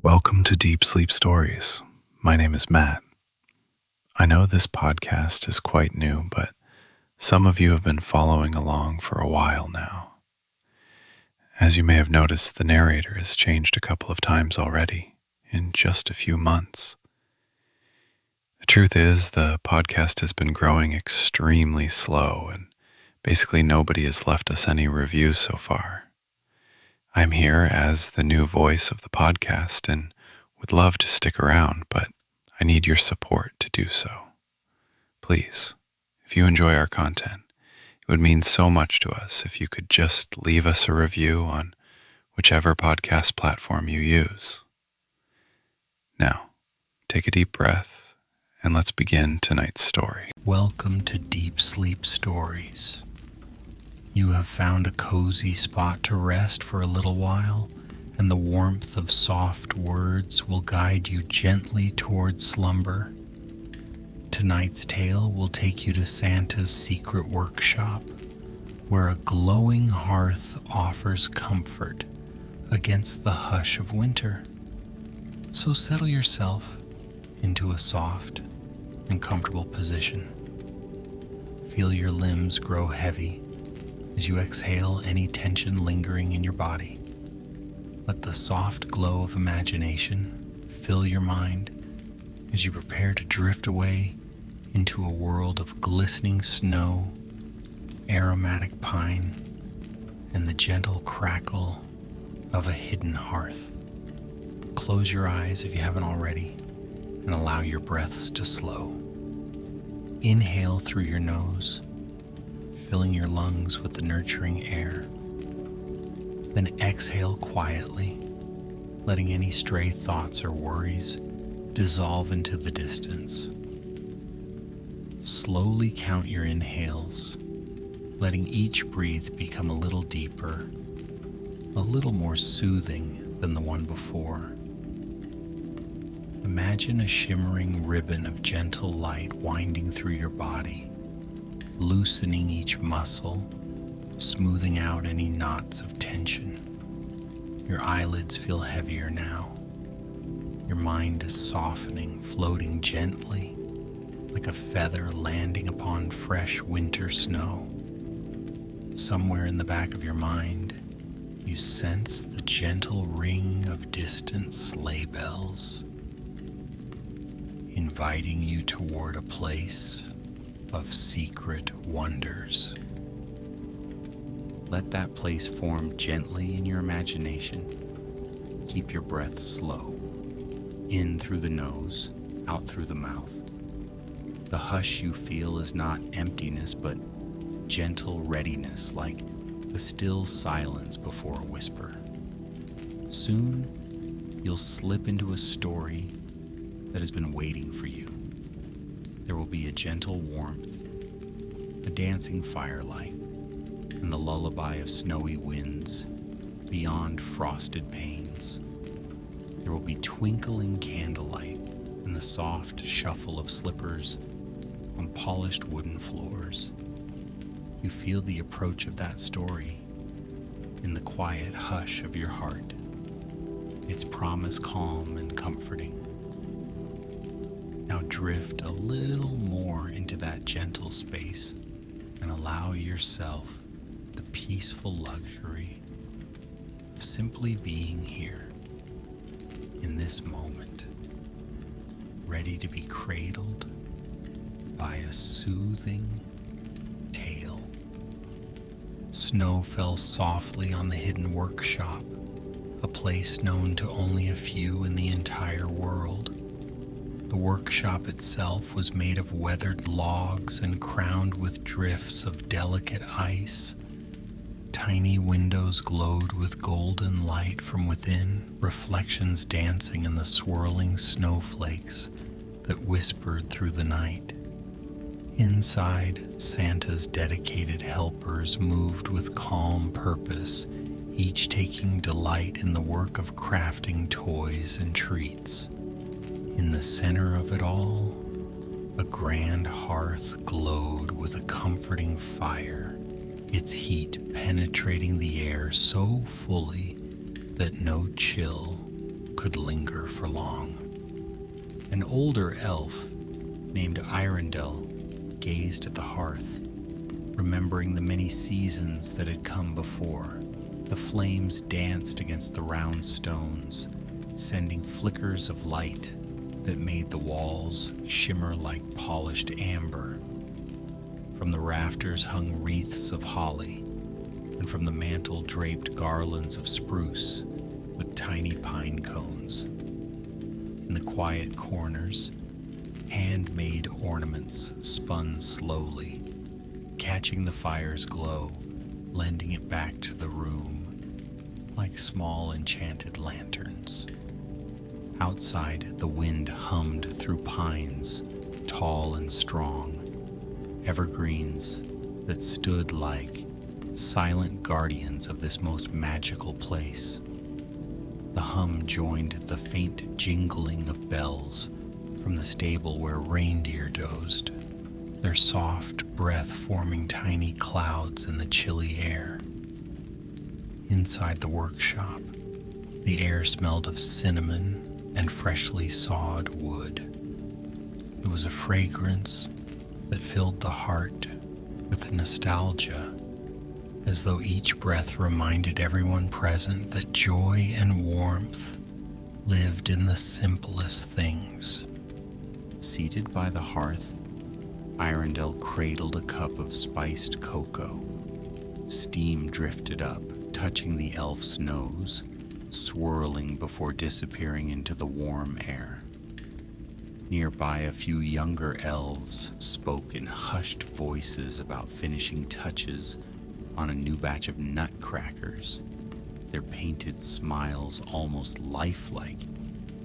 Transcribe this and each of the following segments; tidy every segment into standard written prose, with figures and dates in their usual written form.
Welcome to Deep Sleep Stories. My name is Matt. I know this podcast is quite new, but some of you have been following along for a while now. As you may have noticed, the narrator has changed a couple of times already in just a few months. The truth is, the podcast has been growing extremely slow, and basically nobody has left us any reviews so far. I'm here as the new voice of the podcast and would love to stick around, but I need your support to do so. Please, if you enjoy our content, it would mean so much to us if you could just leave us a review on whichever podcast platform you use. Now, take a deep breath and let's begin tonight's story. Welcome to Deep Sleep Stories. You have found a cozy spot to rest for a little while, and the warmth of soft words will guide you gently towards slumber. Tonight's tale will take you to Santa's secret workshop, where a glowing hearth offers comfort against the hush of winter. So settle yourself into a soft and comfortable position. Feel your limbs grow heavy as you exhale any tension lingering in your body. Let the soft glow of imagination fill your mind as you prepare to drift away into a world of glistening snow, aromatic pine, and the gentle crackle of a hidden hearth. Close your eyes if you haven't already, and allow your breaths to slow. Inhale through your nose, filling your lungs with the nurturing air. Then exhale quietly, letting any stray thoughts or worries dissolve into the distance. Slowly count your inhales, letting each breath become a little deeper, a little more soothing than the one before. Imagine a shimmering ribbon of gentle light winding through your body, loosening each muscle, smoothing out any knots of tension. Your eyelids feel heavier now. Your mind is softening, floating gently, like a feather landing upon fresh winter snow. Somewhere in the back of your mind, you sense the gentle ring of distant sleigh bells, inviting you toward a place of secret wonders. Let that place form gently in your imagination. Keep your breath slow, in through the nose, out through the mouth. The hush you feel is not emptiness, but gentle readiness, like the still silence before a whisper. Soon, you'll slip into a story that has been waiting for you. There will be a gentle warmth, a dancing firelight, and the lullaby of snowy winds beyond frosted panes. There will be twinkling candlelight and the soft shuffle of slippers on polished wooden floors. You feel the approach of that story in the quiet hush of your heart, its promise calm and comforting. Now drift a little more into that gentle space and allow yourself the peaceful luxury of simply being here in this moment, ready to be cradled by a soothing tale. Snow fell softly on the hidden workshop, a place known to only a few in the entire world. The workshop itself was made of weathered logs and crowned with drifts of delicate ice. Tiny windows glowed with golden light from within, reflections dancing in the swirling snowflakes that whispered through the night. Inside, Santa's dedicated helpers moved with calm purpose, each taking delight in the work of crafting toys and treats. In the center of it all, a grand hearth glowed with a comforting fire, its heat penetrating the air so fully that no chill could could linger for long. An older elf named Eirendel gazed at the hearth, remembering the many seasons that had come before. The flames danced against the round stones, sending flickers of light that made the walls shimmer like polished amber. From the rafters hung wreaths of holly, and from the mantel draped garlands of spruce with tiny pine cones. In the quiet corners, handmade ornaments spun slowly, catching the fire's glow, lending it back to the room like small enchanted lanterns. Outside, the wind hummed through pines, tall and strong, evergreens that stood like silent guardians of this most magical place. The hum joined the faint jingling of bells from the stable where reindeer dozed, their soft breath forming tiny clouds in the chilly air. Inside the workshop, the air smelled of cinnamon and freshly sawed wood. It was a fragrance that filled the heart with nostalgia, as though each breath reminded everyone present that joy and warmth lived in the simplest things. Seated by the hearth, Eirendel cradled a cup of spiced cocoa. Steam drifted up, touching the elf's nose, swirling before disappearing into the warm air. Nearby, a few younger elves spoke in hushed voices about finishing touches on a new batch of nutcrackers, their painted smiles almost lifelike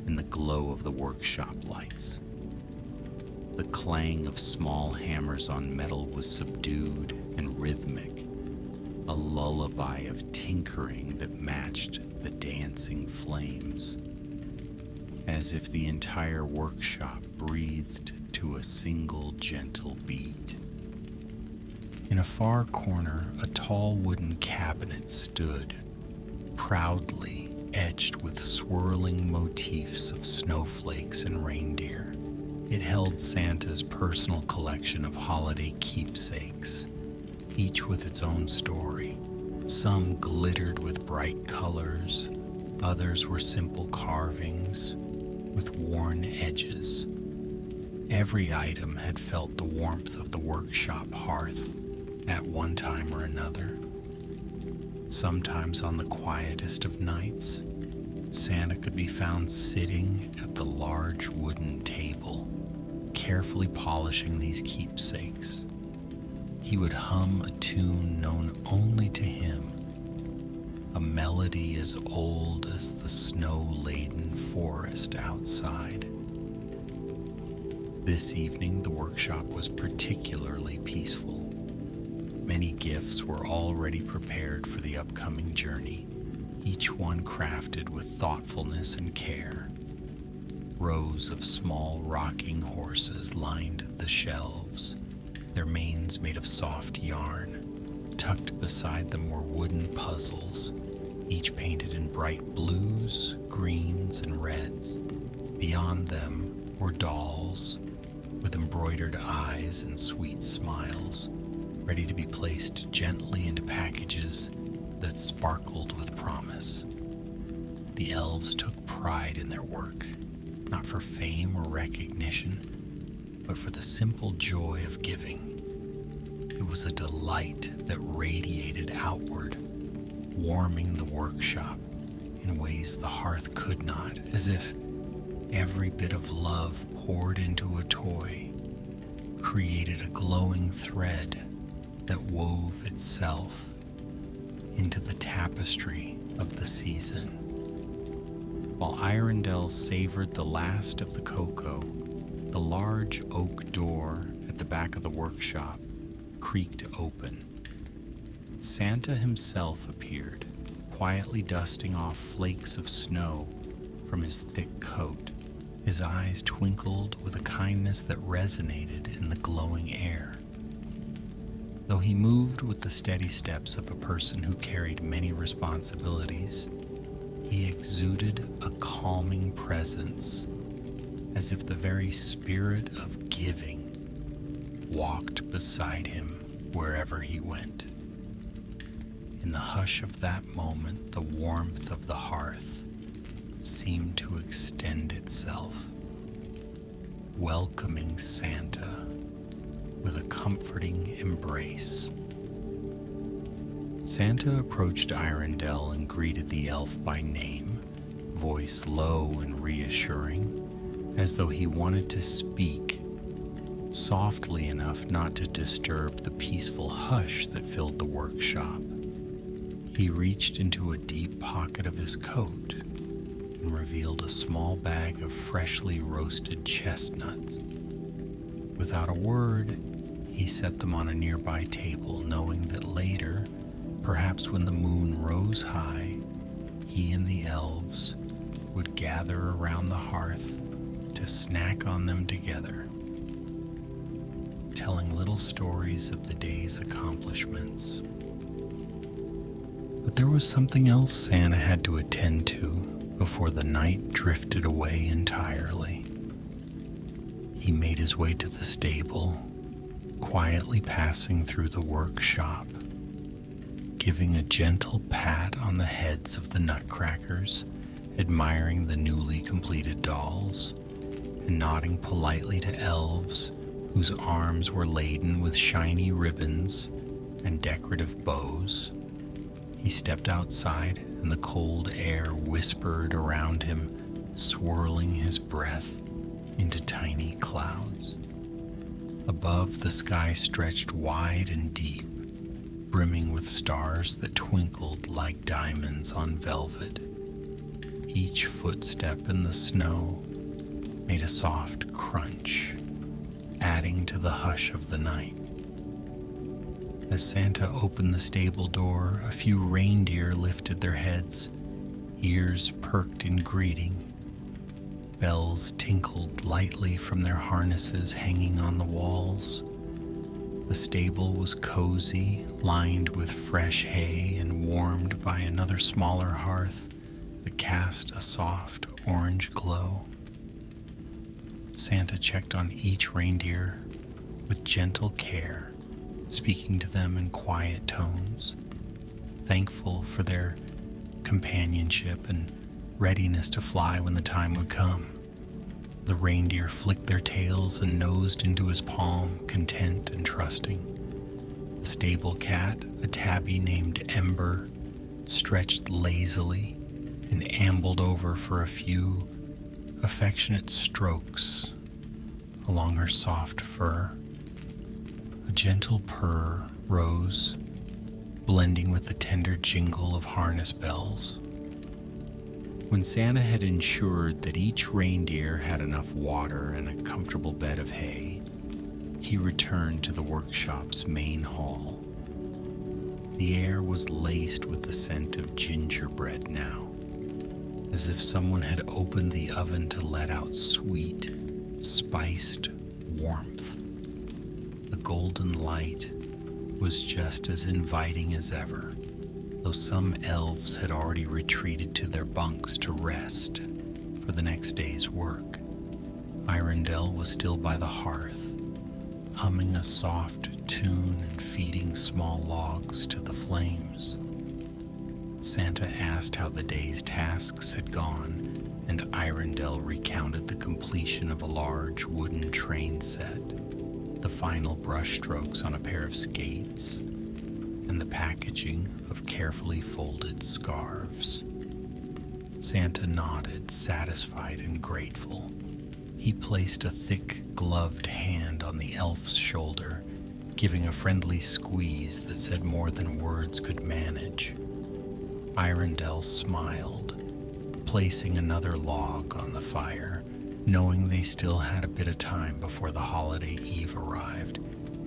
in the glow of the workshop lights. The clang of small hammers on metal was subdued and rhythmic, a lullaby of tinkering that matched the dancing flames, as if the entire workshop breathed to a single gentle beat. In a far corner, a tall wooden cabinet stood, proudly etched with swirling motifs of snowflakes and reindeer. It held Santa's personal collection of holiday keepsakes, each with its own story. Some glittered with bright colors, others were simple carvings with worn edges. Every item had felt the warmth of the workshop hearth at one time or another. Sometimes on the quietest of nights, Santa could be found sitting at the large wooden table, carefully polishing these keepsakes. He would hum a tune known only to him, a melody as old as the snow-laden forest outside. This evening, the workshop was particularly peaceful. Many gifts were already prepared for the upcoming journey, each one crafted with thoughtfulness and care. Rows of small rocking horses lined the shelves, their manes made of soft yarn. Tucked beside them were wooden puzzles, each painted in bright blues, greens, and reds. Beyond them were dolls with embroidered eyes and sweet smiles, ready to be placed gently into packages that sparkled with promise. The elves took pride in their work, not for fame or recognition, but for the simple joy of giving. It was a delight that radiated outward, warming the workshop in ways the hearth could not, as if every bit of love poured into a toy created a glowing thread that wove itself into the tapestry of the season. While Eirendel savored the last of the cocoa, the large oak door at the back of the workshop creaked open. Santa himself appeared, quietly dusting off flakes of snow from his thick coat. His eyes twinkled with a kindness that resonated in the glowing air. Though he moved with the steady steps of a person who carried many responsibilities, He exuded a calming presence, as if the very spirit of giving walked beside him wherever he went. In the hush of that moment, the warmth of the hearth seemed to extend itself, welcoming Santa with a comforting embrace. Santa approached Eirendel and greeted the elf by name, voice low and reassuring, as though he wanted to speak, softly enough not to disturb the peaceful hush that filled the workshop. He reached into a deep pocket of his coat and revealed a small bag of freshly roasted chestnuts. Without a word, he set them on a nearby table, knowing that later, perhaps when the moon rose high, he and the elves would gather around the hearth to snack on them together, telling little stories of the day's accomplishments. But there was something else Santa had to attend to before the night drifted away entirely. He made his way to the stable, quietly passing through the workshop, giving a gentle pat on the heads of the nutcrackers, admiring the newly completed dolls, and nodding politely to elves whose arms were laden with shiny ribbons and decorative bows. He stepped outside, and the cold air whispered around him, swirling his breath into tiny clouds. Above, the sky stretched wide and deep, brimming with stars that twinkled like diamonds on velvet. Each footstep in the snow made a soft crunch, adding to the hush of the night. As Santa opened the stable door, a few reindeer lifted their heads, ears perked in greeting. Bells tinkled lightly from their harnesses hanging on the walls. The stable was cozy, lined with fresh hay and warmed by another smaller hearth that cast a soft orange glow. Santa checked on each reindeer with gentle care, speaking to them in quiet tones, thankful for their companionship and readiness to fly when the time would come. The reindeer flicked their tails and nosed into his palm, content and trusting. The stable cat, a tabby named Ember, stretched lazily and ambled over for a few affectionate strokes along her soft fur. A gentle purr rose, blending with the tender jingle of harness bells. When Santa had ensured that each reindeer had enough water and a comfortable bed of hay, he returned to the workshop's main hall. The air was laced with the scent of gingerbread now, as if someone had opened the oven to let out sweet, spiced warmth. The golden light was just as inviting as ever, though some elves had already retreated to their bunks to rest for the next day's work. Eirendel was still by the hearth, humming a soft tune and feeding small logs to the flames. Santa asked how the day's tasks had gone, and Eirendel recounted the completion of a large wooden train set, the final brushstrokes on a pair of skates, and the packaging of carefully folded scarves. Santa nodded, satisfied and grateful. He placed a thick, gloved hand on the elf's shoulder, giving a friendly squeeze that said more than words could manage. Eirendel smiled, placing another log on the fire, knowing they still had a bit of time before the holiday eve arrived,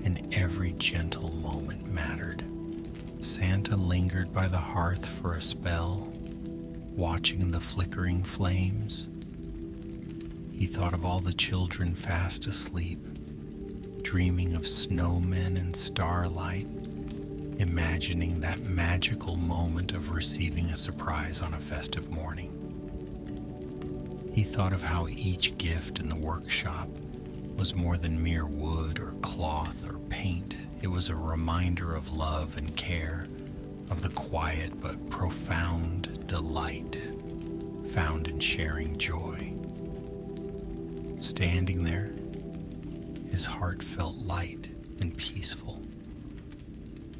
and every gentle moment mattered. Santa lingered by the hearth for a spell, watching the flickering flames. He thought of all the children fast asleep, dreaming of snowmen and starlight, imagining that magical moment of receiving a surprise on a festive morning. He thought of how each gift in the workshop was more than mere wood or cloth or paint. It was a reminder of love and care, of the quiet but profound delight found in sharing joy. Standing there, his heart felt light and peaceful,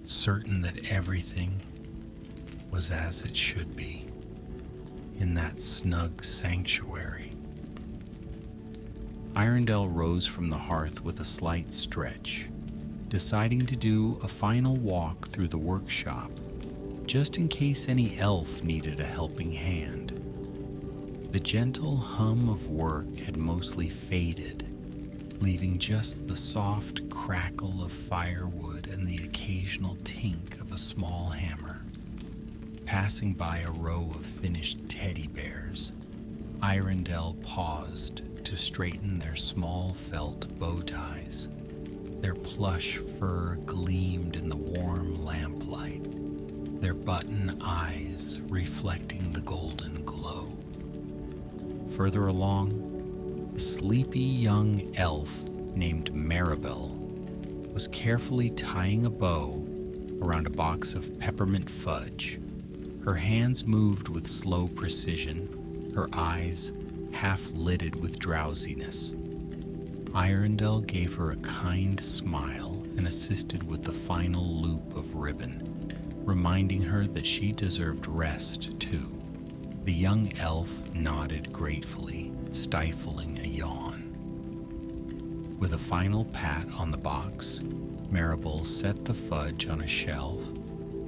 certain that everything was as it should be in that snug sanctuary. Eirendel rose from the hearth with a slight stretch, deciding to do a final walk through the workshop, just in case any elf needed a helping hand. The gentle hum of work had mostly faded, leaving just the soft crackle of firewood and the occasional tink of a small hammer. Passing by a row of finished teddy bears, Eirendel paused to straighten their small felt bow ties. Their plush fur gleamed in the warm lamplight, their button eyes reflecting the golden glow. Further along, a sleepy young elf named Maribel was carefully tying a bow around a box of peppermint fudge. Her hands moved with slow precision, her eyes half-lidded with drowsiness. Eirendel gave her a kind smile and assisted with the final loop of ribbon, reminding her that she deserved rest too. The young elf nodded gratefully, stifling a yawn. With a final pat on the box, Maribel set the fudge on a shelf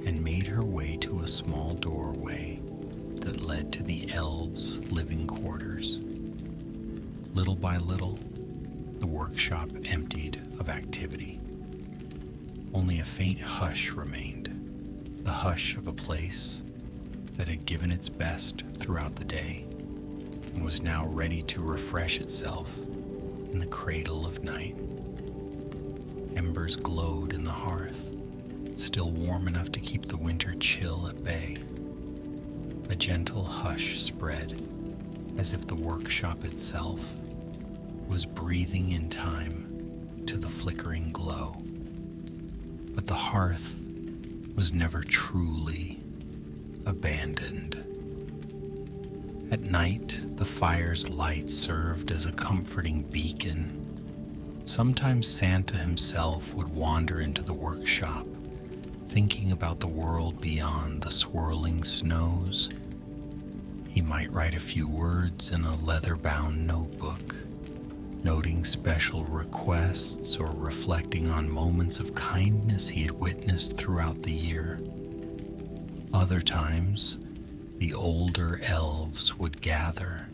and made her way to a small doorway that led to the elves' living quarters. Little by little, the workshop emptied of activity. Only a faint hush remained, the hush of a place that had given its best throughout the day and was now ready to refresh itself in the cradle of night. Embers glowed in the hearth, still warm enough to keep the winter chill at bay. A gentle hush spread, as if the workshop itself was breathing in time to the flickering glow. But the hearth was never truly abandoned. At night, the fire's light served as a comforting beacon. Sometimes Santa himself would wander into the workshop, thinking about the world beyond the swirling snows. He might write a few words in a leather-bound notebook, noting special requests or reflecting on moments of kindness he had witnessed throughout the year. Other times, the older elves would gather,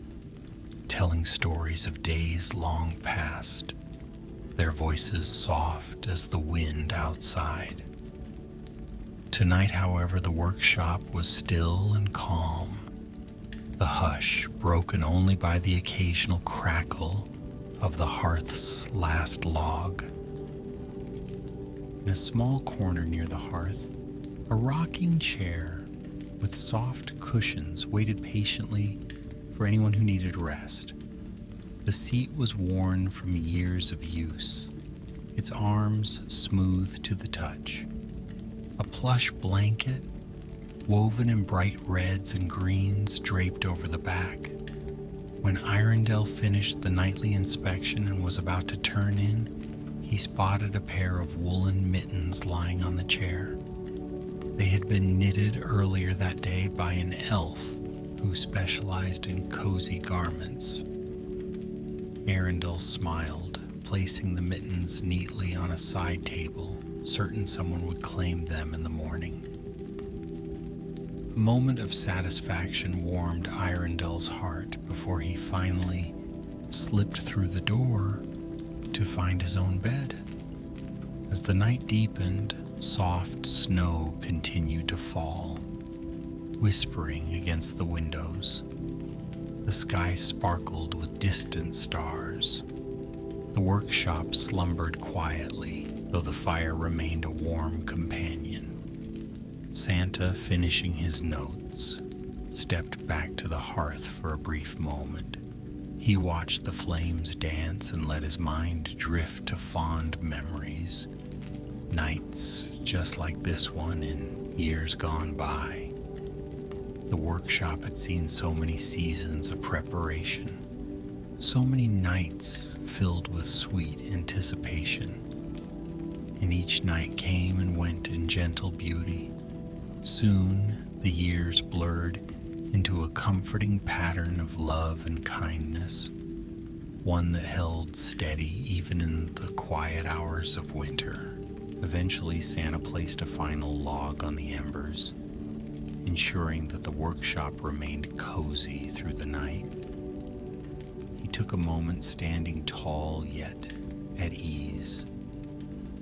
telling stories of days long past, their voices soft as the wind outside. Tonight, however, the workshop was still and calm, the hush broken only by the occasional crackle of the hearth's last log. In a small corner near the hearth, a rocking chair with soft cushions waited patiently for anyone who needed rest. The seat was worn from years of use, its arms smooth to the touch. A plush blanket, woven in bright reds and greens, draped over the back. When Eirendel finished the nightly inspection and was about to turn in, he spotted a pair of woolen mittens lying on the chair. They had been knitted earlier that day by an elf who specialized in cozy garments. Eirendel smiled, placing the mittens neatly on a side table, certain someone would claim them in the morning. A moment of satisfaction warmed Eirendel's heart before he finally slipped through the door to find his own bed. As the night deepened, soft snow continued to fall, whispering against the windows. The sky sparkled with distant stars. The workshop slumbered quietly, though the fire remained a warm companion. Santa, finishing his notes, stepped back to the hearth for a brief moment. He watched the flames dance and let his mind drift to fond memories. Nights just like this one in years gone by. The workshop had seen so many seasons of preparation, so many nights filled with sweet anticipation. And each night came and went in gentle beauty. Soon the years blurred into a comforting pattern of love and kindness, one that held steady even in the quiet hours of winter. Eventually, Santa placed a final log on the embers, ensuring that the workshop remained cozy through the night. He took a moment standing tall yet at ease,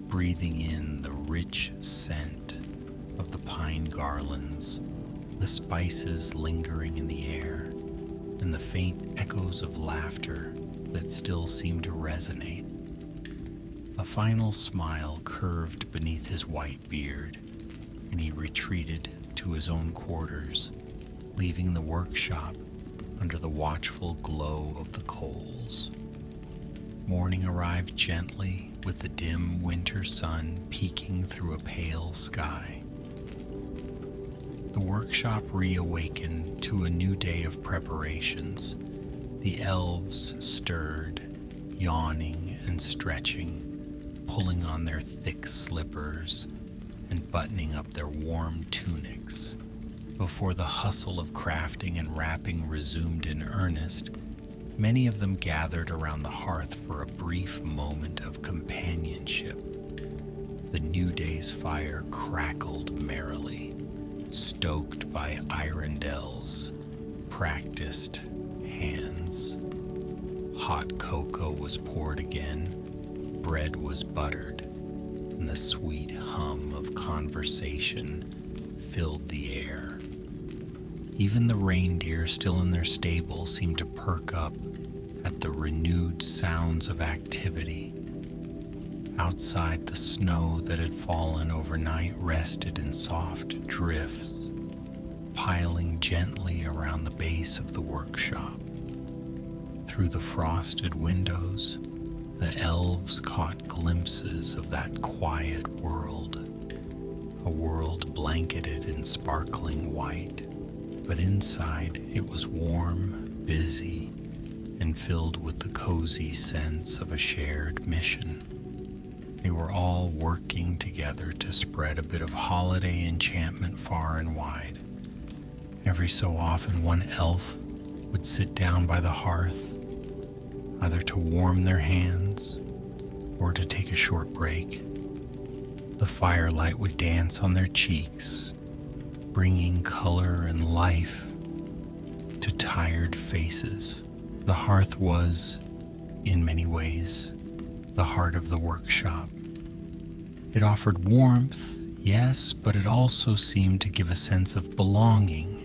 breathing in the rich scent of the pine garlands, the spices lingering in the air, and the faint echoes of laughter that still seemed to resonate. A final smile curved beneath his white beard, and he retreated to his own quarters, leaving the workshop under the watchful glow of the coals. Morning arrived gently, with the dim winter sun peeking through a pale sky. The workshop reawakened to a new day of preparations. The elves stirred, yawning and stretching, pulling on their thick slippers and buttoning up their warm tunics. Before the hustle of crafting and wrapping resumed in earnest, many of them gathered around the hearth for a brief moment of companionship. The new day's fire crackled merrily, stoked by Eirendel's practiced hands. Hot cocoa was poured again, bread was buttered, and the sweet hum of conversation filled the air. Even the reindeer still in their stable seemed to perk up at the renewed sounds of activity. Outside, the snow that had fallen overnight rested in soft drifts, piling gently around the base of the workshop. Through the frosted windows, the elves caught glimpses of that quiet world, a world blanketed in sparkling white, but inside it was warm, busy, and filled with the cozy sense of a shared mission. They were all working together to spread a bit of holiday enchantment far and wide. Every so often, one elf would sit down by the hearth, either to warm their hands or to take a short break. The firelight would dance on their cheeks, bringing color and life to tired faces. The hearth was, in many ways, the heart of the workshop. It offered warmth, yes, but it also seemed to give a sense of belonging,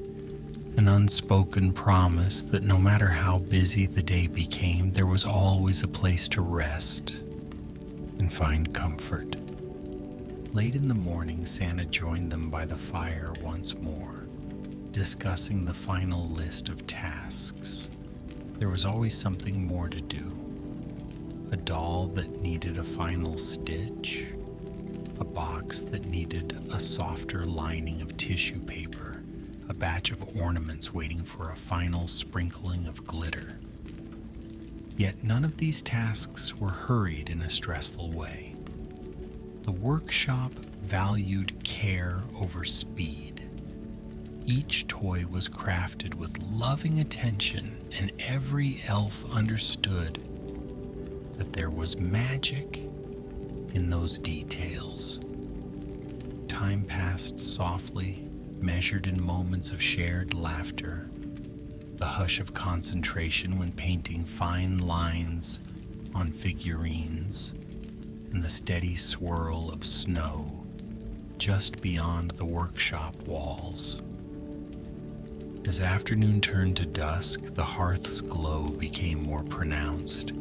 an unspoken promise that no matter how busy the day became, there was always a place to rest and find comfort. Late in the morning, Santa joined them by the fire once more, discussing the final list of tasks. There was always something more to do. A doll that needed a final stitch, a box that needed a softer lining of tissue paper, a batch of ornaments waiting for a final sprinkling of glitter. Yet none of these tasks were hurried in a stressful way. The workshop valued care over speed. Each toy was crafted with loving attention, and every elf understood that there was magic in those details. Time passed softly, measured in moments of shared laughter, the hush of concentration when painting fine lines on figurines, and the steady swirl of snow just beyond the workshop walls. As afternoon turned to dusk, the hearth's glow became more pronounced,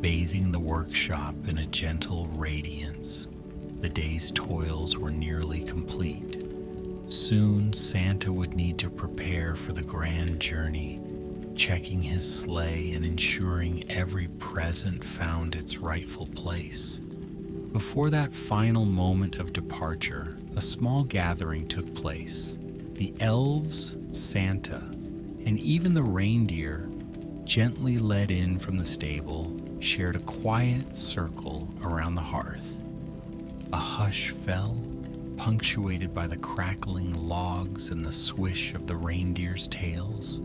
bathing the workshop in a gentle radiance. The day's toils were nearly complete, Soon Santa would need to prepare for the grand journey, checking his sleigh and ensuring every present found its rightful place. Before that final moment of departure, a small gathering took place. The elves, Santa, and even the reindeer, gently led in from the stable, shared a quiet circle around the hearth. A hush fell, punctuated by the crackling logs and the swish of the reindeer's tails.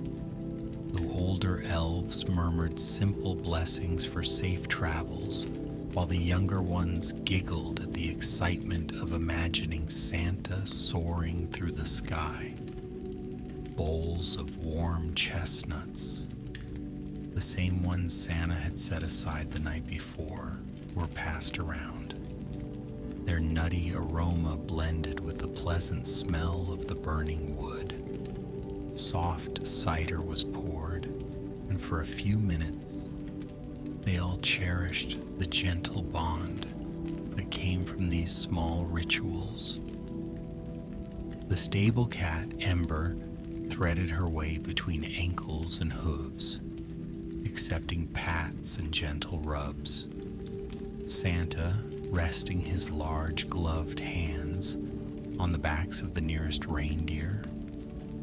The older elves murmured simple blessings for safe travels, while the younger ones giggled at the excitement of imagining Santa soaring through the sky. Bowls of warm chestnuts, the same ones Santa had set aside the night before, were passed around. Their nutty aroma blended with the pleasant smell of the burning wood. Soft cider was poured, and for a few minutes, they all cherished the gentle bond that came from these small rituals. The stable cat, Ember, threaded her way between ankles and hooves, accepting pats and gentle rubs. Santa, resting his large gloved hands on the backs of the nearest reindeer,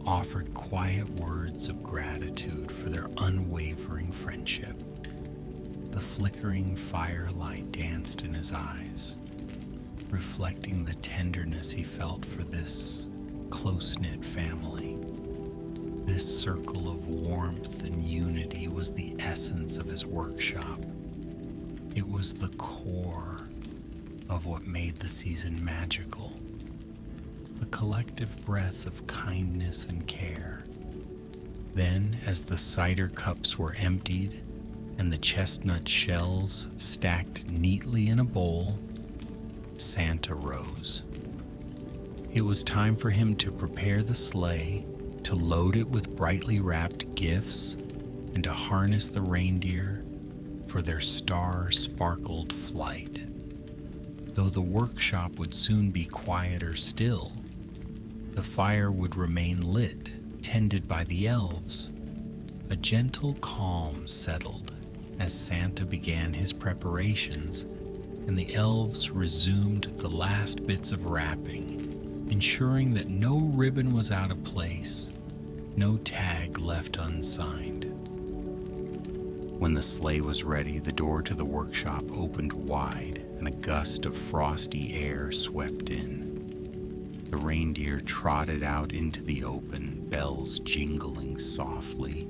offered quiet words of gratitude for their unwavering friendship. The flickering firelight danced in his eyes, reflecting the tenderness he felt for this close-knit family. This circle of warmth and unity was the essence of his workshop. It was the core of what made the season magical. A collective breath of kindness and care. Then, as the cider cups were emptied and the chestnut shells stacked neatly in a bowl, Santa rose. It was time for him to prepare the sleigh, to load it with brightly wrapped gifts, and to harness the reindeer for their star-sparkled flight. Though the workshop would soon be quieter still, the fire would remain lit, tended by the elves. A gentle calm settled as Santa began his preparations, and the elves resumed the last bits of wrapping, ensuring that no ribbon was out of place, no tag left unsigned. When the sleigh was ready, the door to the workshop opened wide, and a gust of frosty air swept in. The reindeer trotted out into the open, bells jingling softly,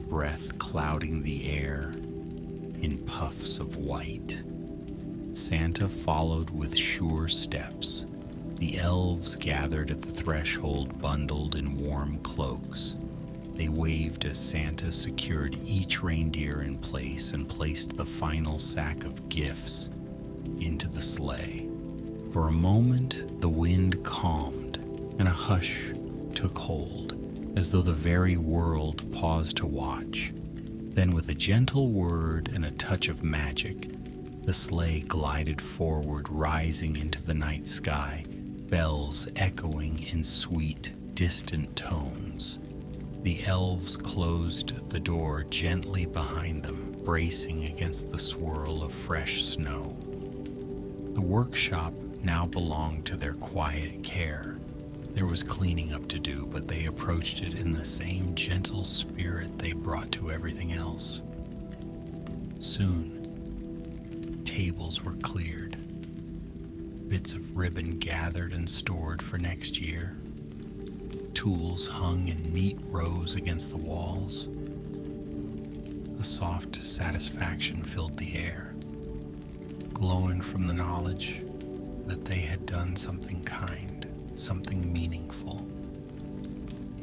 breath clouding the air in puffs of white. Santa followed with sure steps. The elves gathered at the threshold, bundled in warm cloaks. They waved as Santa secured each reindeer in place and placed the final sack of gifts into the sleigh. For a moment, the wind calmed, and a hush took hold, as though the very world paused to watch. Then, with a gentle word and a touch of magic, the sleigh glided forward, rising into the night sky, bells echoing in sweet, distant tones. The elves closed the door gently behind them, bracing against the swirl of fresh snow. The workshop now belonged to their quiet care. There was cleaning up to do, but they approached it in the same gentle spirit they brought to everything else. Soon, tables were cleared, bits of ribbon gathered and stored for next year, tools hung in neat rows against the walls. A soft satisfaction filled the air, glowing from the knowledge that they had done something kind, something meaningful.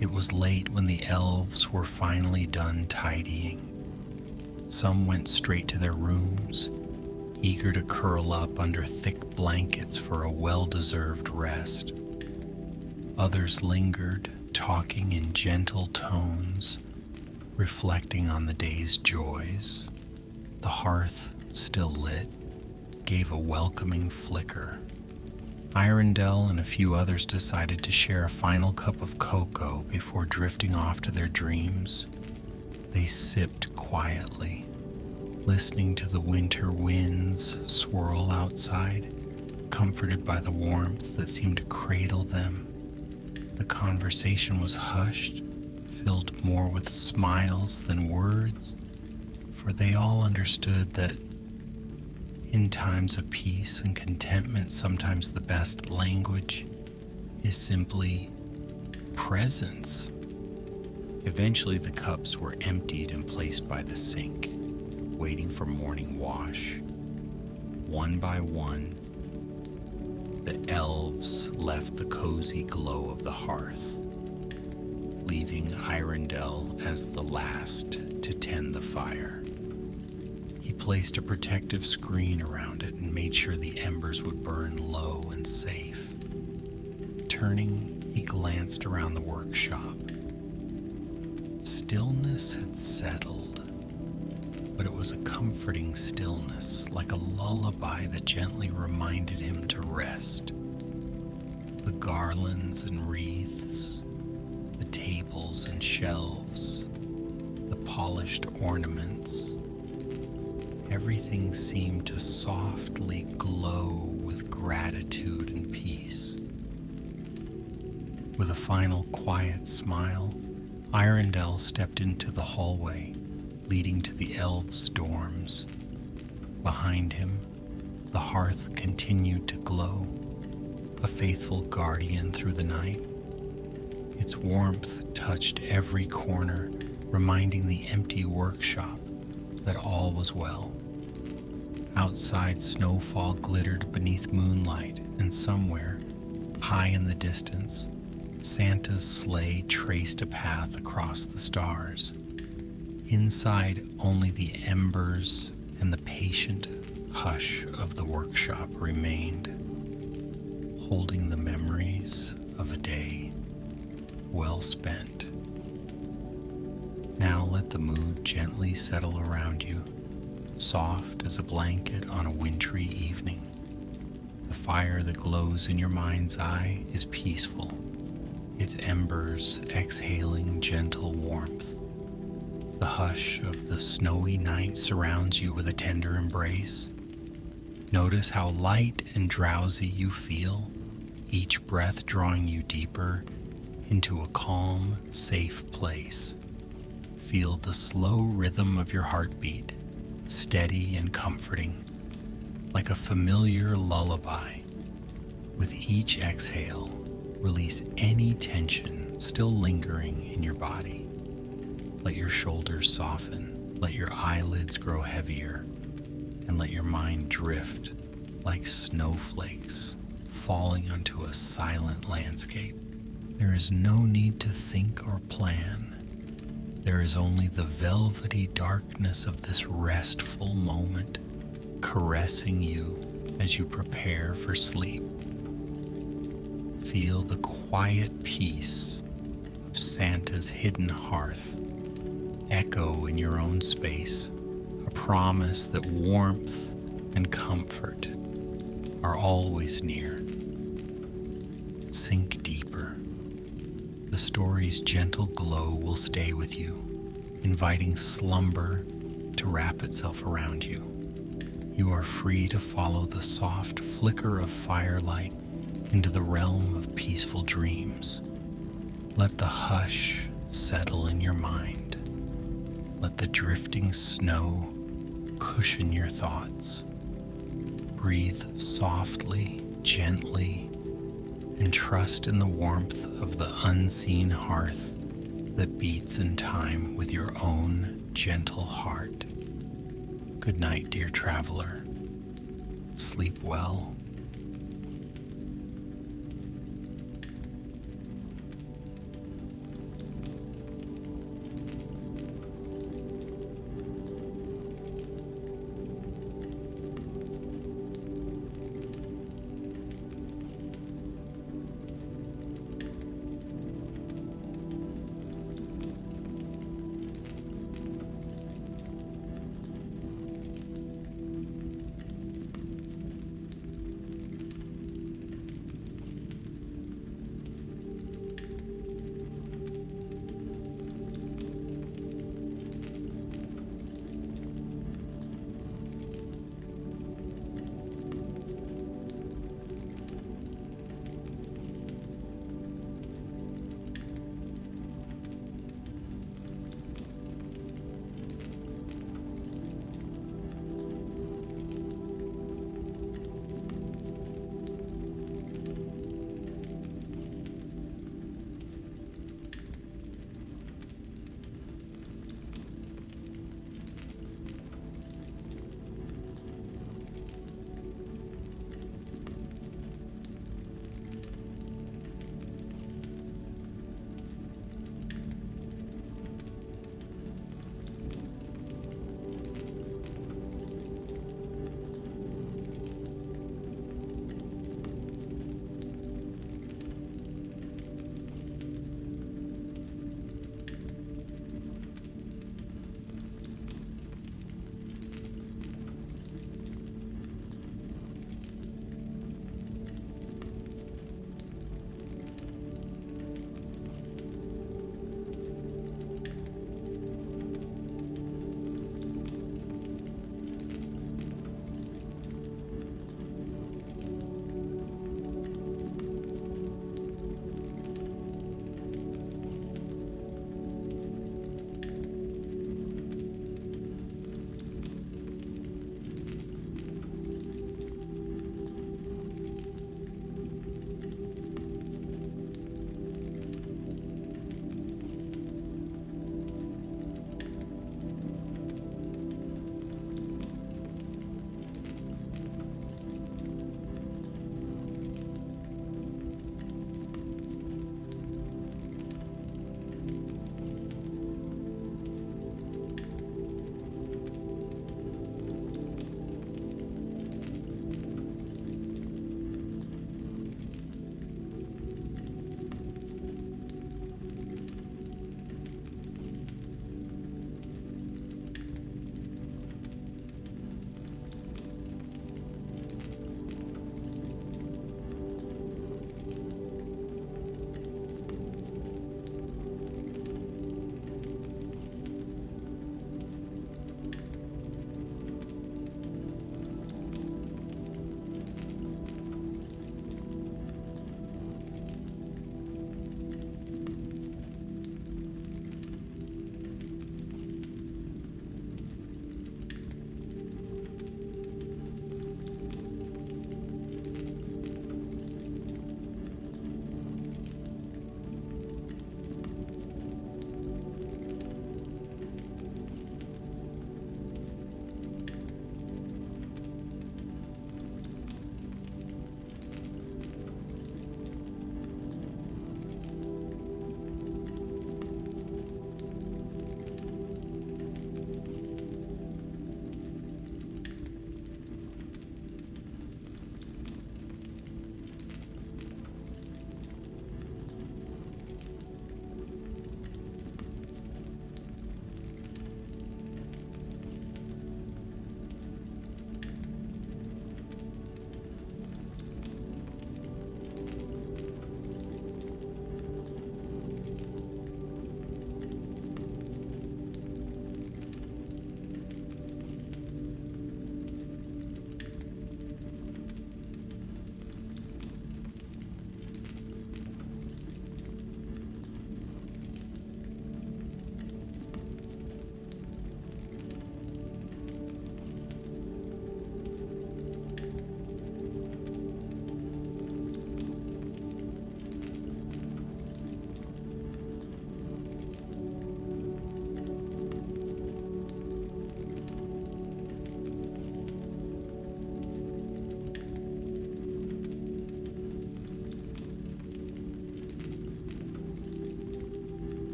It was late when the elves were finally done tidying. Some went straight to their rooms, eager to curl up under thick blankets for a well-deserved rest. Others lingered, talking in gentle tones, reflecting on the day's joys. The hearth, still lit, gave a welcoming flicker. Eirendel and a few others decided to share a final cup of cocoa before drifting off to their dreams. They sipped quietly, listening to the winter winds swirl outside, comforted by the warmth that seemed to cradle them. The conversation was hushed, filled more with smiles than words, for they all understood that in times of peace and contentment, sometimes the best language is simply presence. Eventually, the cups were emptied and placed by the sink, waiting for morning wash. One by one, the elves left the cozy glow of the hearth, leaving Eirendel as the last to tend the fire. He placed a protective screen around it and made sure the embers would burn low and safe. Turning, he glanced around the workshop. Stillness had settled, but it was a comforting stillness, like a lullaby that gently reminded him to rest. The garlands and wreaths, the tables and shelves, the polished ornaments, everything seemed to softly glow with gratitude and peace. With a final quiet smile, Eirendel stepped into the hallway leading to the elves' dorms. Behind him, the hearth continued to glow, a faithful guardian through the night. Its warmth touched every corner, reminding the empty workshop that all was well. Outside, snowfall glittered beneath moonlight, and somewhere, high in the distance, Santa's sleigh traced a path across the stars. Inside, only the embers and the patient hush of the workshop remained, holding the memories of a day well spent. Now let the mood gently settle around you, soft as a blanket on a wintry evening. The fire that glows in your mind's eye is peaceful, its embers exhaling gentle warmth. The hush of the snowy night surrounds you with a tender embrace. Notice how light and drowsy you feel, each breath drawing you deeper into a calm, safe place. Feel the slow rhythm of your heartbeat, steady and comforting, like a familiar lullaby. With each exhale, release any tension still lingering in your body. Let your shoulders soften, let your eyelids grow heavier, and let your mind drift like snowflakes falling onto a silent landscape. There is no need to think or plan. There is only the velvety darkness of this restful moment caressing you as you prepare for sleep. Feel the quiet peace of Santa's hidden hearth echo in your own space, a promise that warmth and comfort are always near. Sink deeper. The story's gentle glow will stay with you, inviting slumber to wrap itself around you. You are free to follow the soft flicker of firelight into the realm of peaceful dreams. Let the hush settle in your mind. Let the drifting snow cushion your thoughts. Breathe softly, gently, and trust in the warmth of the unseen hearth that beats in time with your own gentle heart. Good night, dear traveler. Sleep well